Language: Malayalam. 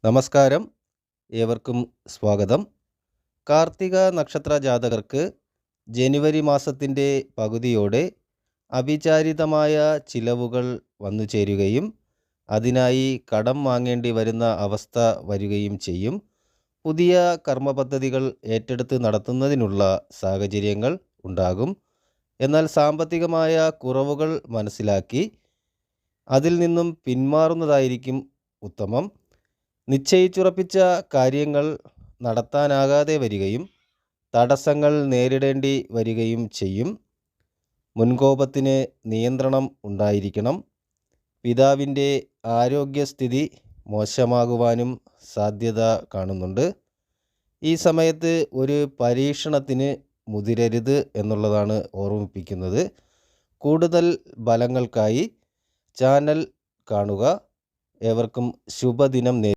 നമസ്കാരം, ഏവർക്കും സ്വാഗതം. കാർത്തിക നക്ഷത്ര ജാതകർക്ക് ജനുവരി മാസത്തിൻ്റെ പകുതിയോടെ അവിചാരിതമായ ചിലവുകൾ വന്നു ചേരുകയും അതിനായി കടം വാങ്ങേണ്ടി വരുന്ന അവസ്ഥ വരികയും ചെയ്യും. പുതിയ കർമ്മപദ്ധതികൾ ഏറ്റെടുത്ത് നടത്തുന്നതിനുള്ള സാഹചര്യങ്ങൾ ഉണ്ടാകും. എന്നാൽ സാമ്പത്തികമായ കുറവുകൾ മനസ്സിലാക്കി അതിൽ നിന്നും പിന്മാറുന്നതായിരിക്കും ഉത്തമം. നിശ്ചയിച്ചുറപ്പിച്ച കാര്യങ്ങൾ നടത്താനാകാതെ വരികയും തടസ്സങ്ങൾ നേരിടേണ്ടി വരികയും ചെയ്യും. മുൻകോപത്തിന് നിയന്ത്രണം ഉണ്ടായിരിക്കണം. പിതാവിൻ്റെ ആരോഗ്യസ്ഥിതി മോശമാകുവാനും സാധ്യത കാണുന്നുണ്ട്. ഈ സമയത്ത് ഒരു പരീക്ഷണത്തിന് മുതിരരുത് എന്നുള്ളതാണ് ഓർമ്മിപ്പിക്കുന്നത്. കൂടുതൽ ഫലങ്ങൾക്കായി ചാനൽ കാണുക. ഏവർക്കും ശുഭദിനം.